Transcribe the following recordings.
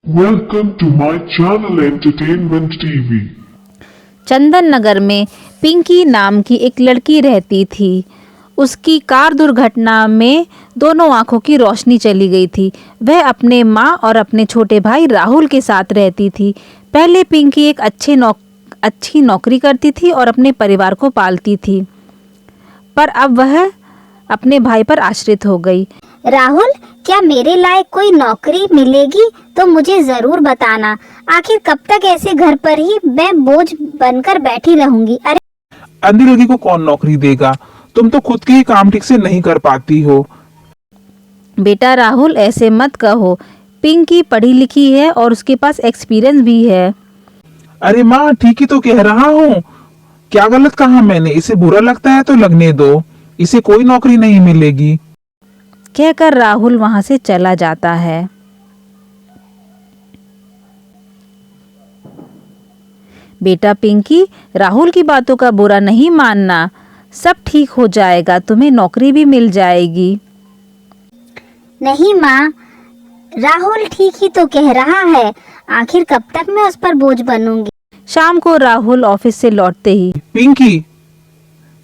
Welcome to my channel Entertainment TV. Chandan Nagar में पिंकी नाम की एक लड़की रहती थी। उसकी कार दुर्घटना में दोनों आंखों की रोशनी चली गई थी। वह अपने माँ और अपने छोटे भाई राहुल के साथ रहती थी। पहले पिंकी एक अच्छी नौकरी करती थी और अपने परिवार को पालती थी, पर अब वह अपने भाई पर आश्रित हो गई। राहुल, क्या मेरे लायक कोई नौकरी मिलेगी तो मुझे जरूर बताना। आखिर कब तक ऐसे घर पर ही मैं बोझ बनकर बैठी रहूंगी। अरे अंधी लड़की को कौन नौकरी देगा? तुम तो खुद के ही काम ठीक से नहीं कर पाती हो। बेटा राहुल, ऐसे मत कहो। पिंकी पढ़ी लिखी है और उसके पास एक्सपीरियंस भी है। अरे माँ, ठीक ही तो कह रहा हूँ। क्या गलत कहा मैंने? इसे बुरा लगता है तो लगने दो, इसे कोई नौकरी नहीं मिलेगी। कहकर राहुल वहां से चला जाता है। बेटा पिंकी, राहुल की बातों का बुरा नहीं मानना। सब ठीक हो जाएगा, तुम्हें नौकरी भी मिल जाएगी। नहीं माँ, राहुल ठीक ही तो कह रहा है। आखिर कब तक मैं उस पर बोझ बनूंगी। शाम को राहुल ऑफिस से लौटते ही, पिंकी,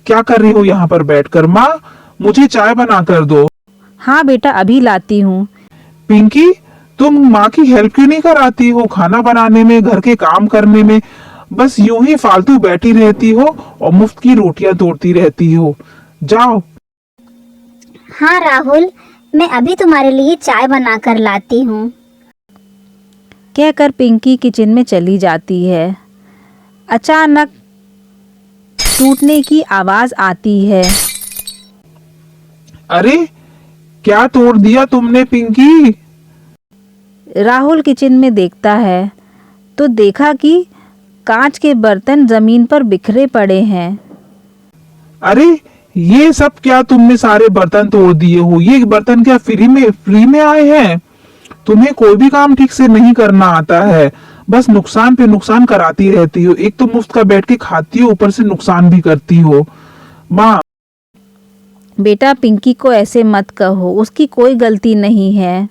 क्या कर रही हो यहाँ पर बैठकर? माँ, मुझे चाय बना कर दो। हाँ बेटा, अभी लाती हूँ। पिंकी, तुम माँ की हेल्प क्यों नहीं कराती हो? खाना बनाने में, घर के काम करने में बस यूं ही फालतू बैठी रहती हो और मुफ्त की रोटियां तोड़ती रहती हो। जाओ। हाँ राहुल, मैं अभी तुम्हारे लिए चाय बना कर लाती हूँ। कहकर पिंकी किचन में चली जाती है। अचानक टूटने की आवाज आती है। अरे, क्या तोड़ दिया तुमने पिंकी? राहुल किचन में देखता है तो देखा कि कांच के बर्तन जमीन पर बिखरे पड़े हैं। अरे, ये सब क्या तुमने सारे बर्तन तोड़ दिए हो? ये बर्तन क्या फ्री में आए हैं? तुम्हें कोई भी काम ठीक से नहीं करना आता है, बस नुकसान पे नुकसान कराती रहती हो। एक तो मुफ्त का बैठ के खाती हो, ऊपर से नुकसान भी करती हो। माँ, बेटा पिंकी को ऐसे मत कहो, उसकी कोई गलती नहीं है।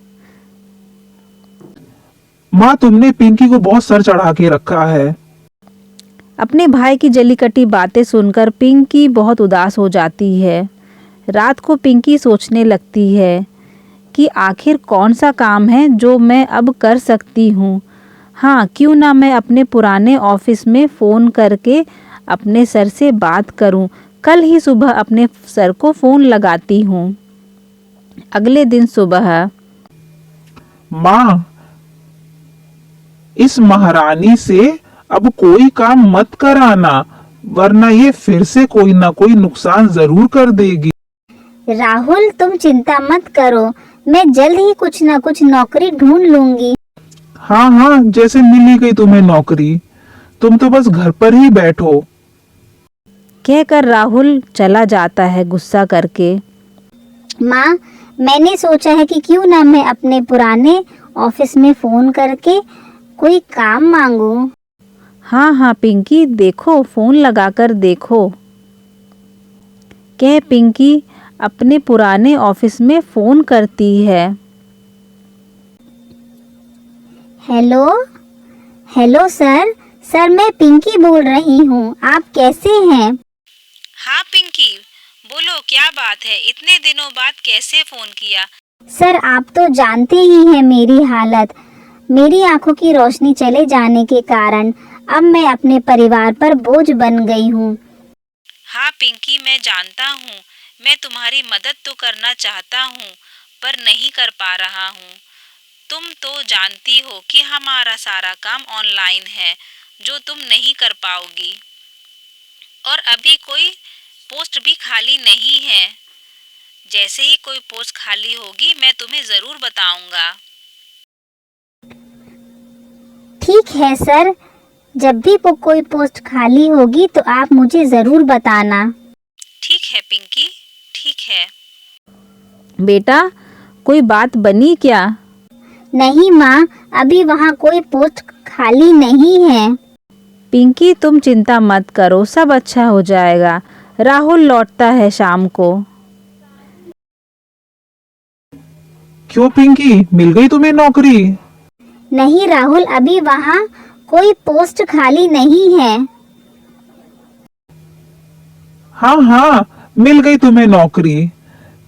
माँ, तुमने पिंकी को बहुत सर चढ़ा के रखा है। अपने भाई की जली कटी बातें सुनकर पिंकी बहुत उदास हो जाती है। रात को पिंकी सोचने लगती है कि आखिर कौन सा काम है जो मैं अब कर सकती हूँ। हाँ, क्यों ना मैं अपने पुराने ऑफिस में फ़ोन करके अपने सर से बात करूँ। कल ही सुबह अपने सर को फ़ोन लगाती हूँ। अगले दिन सुबह, माँ, इस महारानी से अब कोई काम मत कराना, वरना ये फिर से कोई ना कोई नुकसान जरूर कर देगी। राहुल, तुम चिंता मत करो, मैं जल्द ही कुछ न कुछ नौकरी ढूंढ लूंगी। हाँ हाँ, जैसे मिल ही गई तुम्हें नौकरी, तुम तो बस घर पर ही बैठो। कहकर राहुल चला जाता है गुस्सा करके। माँ, मैंने सोचा है कि क्यों ना मैं अपने पुराने ऑफिस में फोन करके कोई काम मांगू। हाँ हाँ पिंकी, देखो, फ़ोन लगाकर देखो। कह पिंकी अपने पुराने ऑफिस में फ़ोन करती है। हेलो हेलो सर, मैं पिंकी बोल रही हूँ। आप कैसे हैं? हाँ पिंकी, बोलो क्या बात है? इतने दिनों बाद कैसे फ़ोन किया? सर, आप तो जानते ही हैं मेरी हालत। मेरी आंखों की रोशनी चले जाने के कारण अब मैं अपने परिवार पर बोझ बन गई हूँ। हाँ पिंकी, मैं जानता हूँ। मैं तुम्हारी मदद तो करना चाहता हूँ, पर नहीं कर पा रहा हूँ। तुम तो जानती हो कि हमारा सारा काम ऑनलाइन है, जो तुम नहीं कर पाओगी। और अभी कोई पोस्ट भी खाली नहीं है। जैसे ही कोई पोस्ट खाली होगी मैं तुम्हें ज़रूर बताऊंगा। ठीक है सर, जब भी वो कोई पोस्ट खाली होगी तो आप मुझे जरूर बताना। ठीक है पिंकी, ठीक है। बेटा, कोई बात बनी क्या? नहीं माँ, अभी वहाँ कोई पोस्ट खाली नहीं है। पिंकी, तुम चिंता मत करो, सब अच्छा हो जाएगा। राहुल लौटता है शाम को। क्यों पिंकी, मिल गई तुम्हें नौकरी? नहीं राहुल, अभी वहाँ कोई पोस्ट खाली नहीं है। हाँ हाँ, मिल गई तुम्हें नौकरी।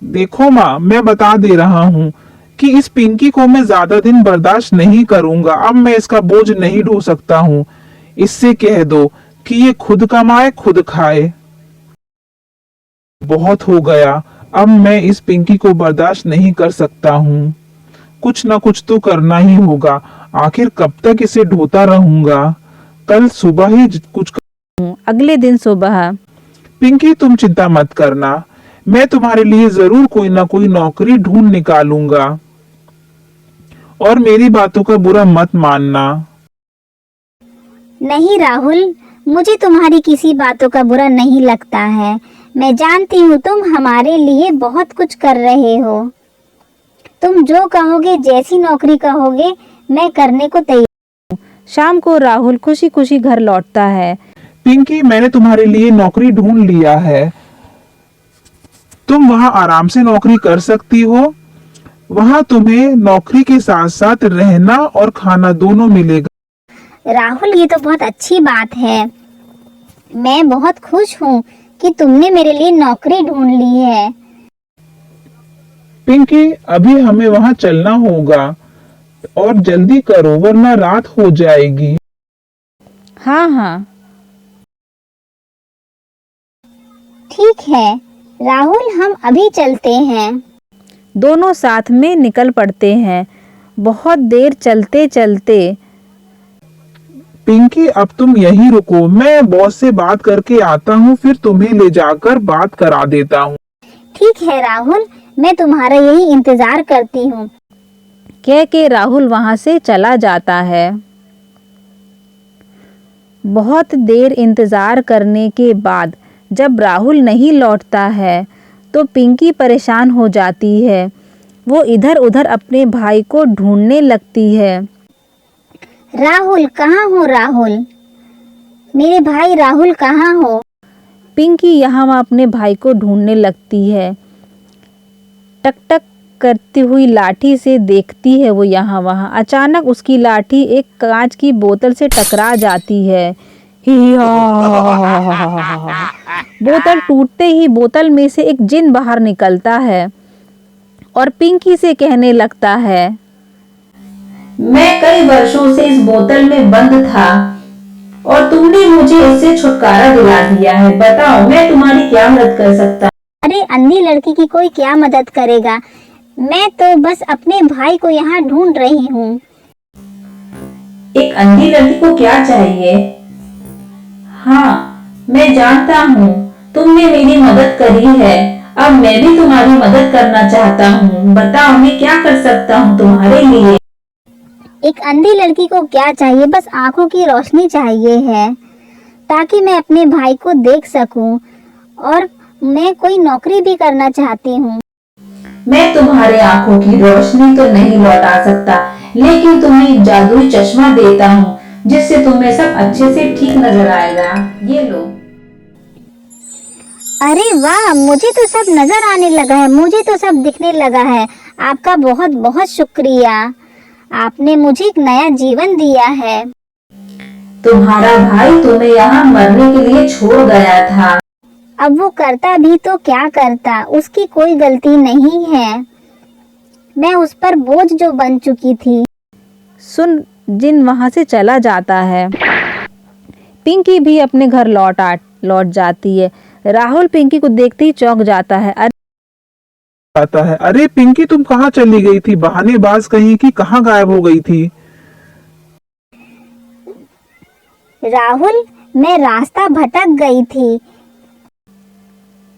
देखो माँ, मैं बता दे रहा हूँ कि इस पिंकी को मैं ज्यादा दिन बर्दाश्त नहीं करूंगा। अब मैं इसका बोझ नहीं ढो सकता हूँ। इससे कह दो कि ये खुद कमाए खुद खाए। बहुत हो गया, अब मैं इस पिंकी को बर्दाश्त नहीं कर सकता हूँ। कुछ ना कुछ तो करना ही होगा। आखिर कब तक इसे ढोता रहूंगा। कल सुबह ही कुछ अगले दिन सुबह पिंकी, तुम चिंता मत करना, मैं तुम्हारे लिए जरूर कोई ना कोई नौकरी ढूंढ निकालूंगा। और मेरी बातों का बुरा मत मानना। नहीं राहुल, मुझे तुम्हारी किसी बातों का बुरा नहीं लगता है। मैं जानती हूँ तुम हमारे लिए बहुत कुछ कर रहे हो। तुम जो कहोगे, जैसी नौकरी कहोगे, मैं करने को तैयार। शाम को राहुल खुशी खुशी घर लौटता है। पिंकी, मैंने तुम्हारे लिए नौकरी ढूंढ लिया है। तुम वहाँ आराम से नौकरी कर सकती हो। वहाँ तुम्हें नौकरी के साथ साथ रहना और खाना दोनों मिलेगा। राहुल, ये तो बहुत अच्छी बात है। मैं बहुत खुश हूँ कि तुमने मेरे लिए नौकरी ढूंढ ली है। पिंकी, अभी हमें वहाँ चलना होगा और जल्दी करो वरना रात हो जाएगी। हाँ हाँ ठीक है राहुल, हम अभी चलते हैं। दोनों साथ में निकल पड़ते हैं। बहुत देर चलते चलते पिंकी, अब तुम यहीं रुको, मैं बॉस से बात करके आता हूँ, फिर तुम्हें ले जाकर बात करा देता हूँ। ठीक है राहुल, मैं तुम्हारा यही इंतजार करती हूँ। कह के राहुल वहां से चला जाता है। बहुत देर इंतजार करने के बाद जब राहुल नहीं लौटता है तो पिंकी परेशान हो जाती है। वो इधर उधर अपने भाई को ढूंढने लगती है। राहुल कहाँ हो? राहुल, मेरे भाई राहुल कहाँ हो? पिंकी यहाँ वहाँ अपने भाई को ढूंढने लगती है। टक टक करती हुई लाठी से देखती है वो यहाँ वहाँ। अचानक उसकी लाठी एक कांच की बोतल से टकरा जाती है। बोतल टूटते ही बोतल में से एक जिन बाहर निकलता है और पिंकी से कहने लगता है, मैं कई वर्षों से इस बोतल में बंद था और तुमने मुझे इससे छुटकारा दिला दिया है। बताओ मैं तुम्हारी क्या मदद कर सकता हूँ? अरे अंधी लड़की की कोई क्या मदद करेगा। मैं तो बस अपने भाई को यहाँ ढूंढ रही हूँ। एक अंधी लड़की को क्या चाहिए? हाँ, मैं जानता हूँ तुमने मेरी मदद करी है। अब मैं भी तुम्हारी मदद करना चाहता हूँ। बताओ मैं क्या कर सकता हूँ तुम्हारे लिए? एक अंधी लड़की को क्या चाहिए? बस आंखों की रोशनी चाहिए है ताकि मैं अपने भाई को देख सकूं। और मैं कोई नौकरी भी करना चाहती हूँ। मैं तुम्हारे आंखों की रोशनी तो नहीं लौटा सकता, लेकिन तुम्हें जादुई चश्मा देता हूँ जिससे तुम्हें सब अच्छे से ठीक नजर आएगा। ये लो। अरे वाह, मुझे तो सब नजर आने लगा है, मुझे तो सब दिखने लगा है। आपका बहुत बहुत शुक्रिया। आपने मुझे एक नया जीवन दिया है। तुम्हारा भाई तुम्हें यहाँ मरने के लिए छोड़ गया था। अब वो करता भी तो क्या करता, उसकी कोई गलती नहीं है। मैं उस पर बोझ जो बन चुकी थी। सुन जिन वहां से चला जाता है। पिंकी भी अपने घर लौट जाती है। राहुल पिंकी को देखते ही चौंक जाता है। अरे पिंकी, तुम कहाँ चली गई थी? बहानेबाज कहीं की, कहाँ गायब हो गई थी? राहुल, मैं रास्ता भटक गई थी।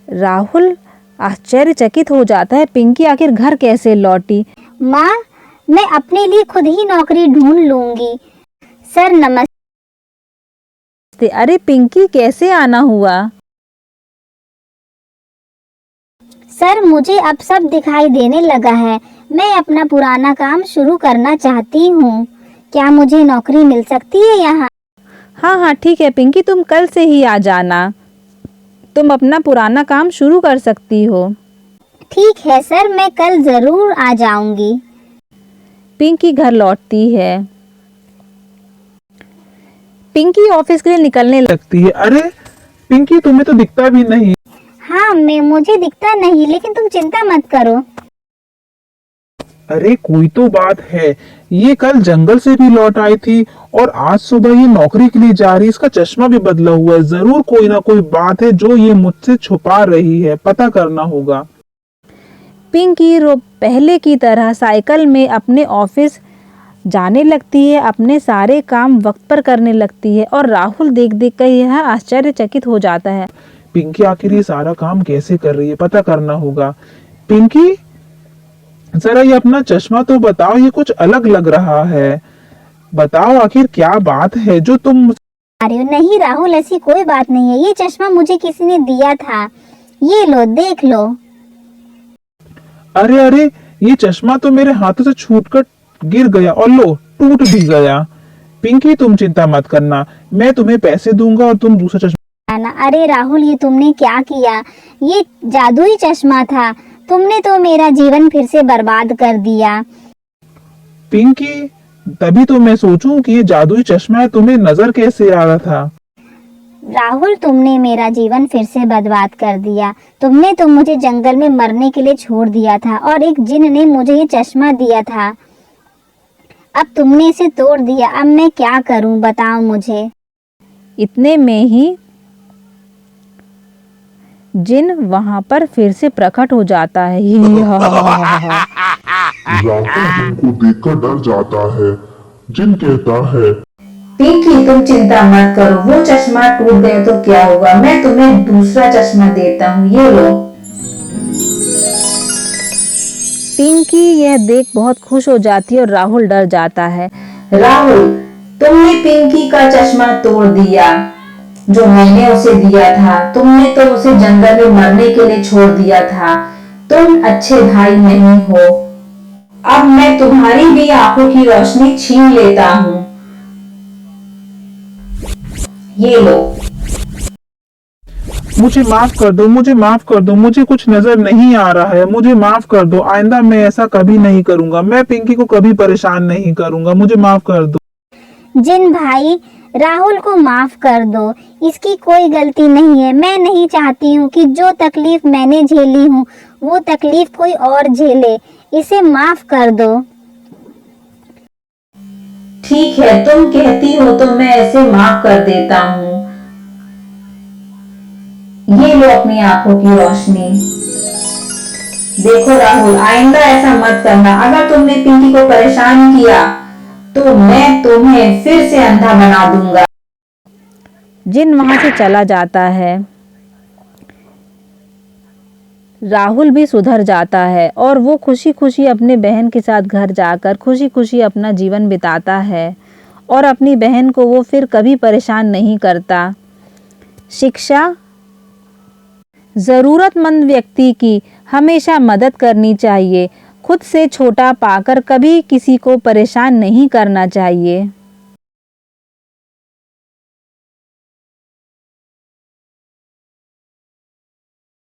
राहुल आश्चर्यचकित हो जाता है, पिंकी आखिर घर कैसे लौटी? माँ, मैं अपने लिए खुद ही नौकरी ढूंढ लूंगी। सर नमस्ते। अरे पिंकी, कैसे आना हुआ? सर, मुझे अब सब दिखाई देने लगा है। मैं अपना पुराना काम शुरू करना चाहती हूँ। क्या मुझे नौकरी मिल सकती है यहाँ? हाँ हाँ ठीक है पिंकी, तुम कल से ही आ जाना। तुम अपना पुराना काम शुरू कर सकती हो। ठीक है सर, मैं कल जरूर आ जाऊंगी। पिंकी घर लौटती है। पिंकी ऑफिस के लिए निकलने लगती है। अरे पिंकी, तुम्हें तो दिखता भी नहीं। हाँ, मुझे दिखता नहीं, लेकिन तुम चिंता मत करो। अरे कोई तो बात है, ये कल जंगल से भी लौट आई थी और आज सुबह ये नौकरी के लिए जा रही। इसका चश्मा भी बदला हुआ है। जरूर कोई ना कोई बात है जो ये मुझसे छुपा रही है। पता करना होगा। पिंकी पहले की तरह साइकिल में अपने ऑफिस जाने लगती है, अपने सारे काम वक्त पर करने लगती है और राहुल देख देख कर यह आश्चर्यचकित हो जाता है। पिंकी आखिर ये सारा काम कैसे कर रही है, पता करना होगा। पिंकी, जरा ये अपना चश्मा तो बताओ, ये कुछ अलग लग रहा है। बताओ आखिर क्या बात है जो तुम। अरे नहीं राहुल, ऐसी कोई बात नहीं है। ये चश्मा मुझे किसी ने दिया था। ये लो, देख लो। अरे अरे, ये चश्मा तो मेरे हाथों से छूटकर गिर गया और लो, टूट भी गया। पिंकी, तुम चिंता मत करना, मैं तुम्हें पैसे दूंगा और तुम दूसरा चश्मा। अरे राहुल, ये तुमने क्या किया? ये जादुई चश्मा था। तुमने तो मेरा जीवन फिर से बर्बाद कर दिया। पिंकी, तभी तो मैं सोचूं कि ये जादुई चश्मा है, तुम्हें नजर कैसे आ रहा था? राहुल, तुमने मेरा जीवन फिर से बर्बाद कर दिया। तुमने तो मुझे जंगल में मरने के लिए छोड़ दिया था और एक जिन ने मुझे ये चश्मा दिया था। अब तुमने इसे तोड़ दिया। अब मैं क्या करूं, बताओ मुझे। इतने में ही जिन वहां पर फिर से प्रकट हो जाता है। राहुल जिन को देखकर डर जाता है। जिन कहता है, पिंकी, तुम चिंता मत करो, वो चश्मा टूट गया तो क्या होगा, मैं तुम्हें दूसरा चश्मा देता हूँ, ये लो। पिंकी यह देख बहुत खुश हो जाती है और राहुल डर जाता है। राहुल, तुमने पिंकी का चश्मा तोड़ दिया जो मैंने उसे दिया था। तुमने तो उसे जंगल में मरने के लिए छोड़ दिया था। तुम अच्छे भाई नहीं हो। अब मैं तुम्हारी भी आंखों की रोशनी छीन लेता हूँ, ये लो। मुझे माफ कर दो, मुझे माफ कर दो, मुझे कुछ नजर नहीं आ रहा है, मुझे माफ कर दो। आइंदा मैं ऐसा कभी नहीं करूंगा। मैं पिंकी को कभी परेशान नहीं करूंगा। मुझे माफ कर दो। जिन भाई, राहुल को माफ कर दो। इसकी कोई गलती नहीं है। मैं नहीं चाहती हूँ कि जो तकलीफ मैंने झेली हूँ वो तकलीफ कोई और झेले। इसे माफ कर दो। ठीक है, तुम कहती हो तो मैं ऐसे माफ कर देता हूँ। ये लो अपनी आंखों की रोशनी। देखो राहुल, आइंदा ऐसा मत करना। अगर तुमने पिंकी को परेशान किया तो मैं तुम्हें फिर से अंधा बना दूंगा। जिन वहां से चला जाता है। राहुल भी सुधर जाता है और वो खुशी खुशी अपने बहन के साथ घर जाकर खुशी खुशी अपना जीवन बिताता है और अपनी बहन को वो फिर कभी परेशान नहीं करता। शिक्षा, ज़रूरतमंद व्यक्ति की हमेशा मदद करनी चाहिए। खुद से छोटा पाकर कभी किसी को परेशान नहीं करना चाहिए।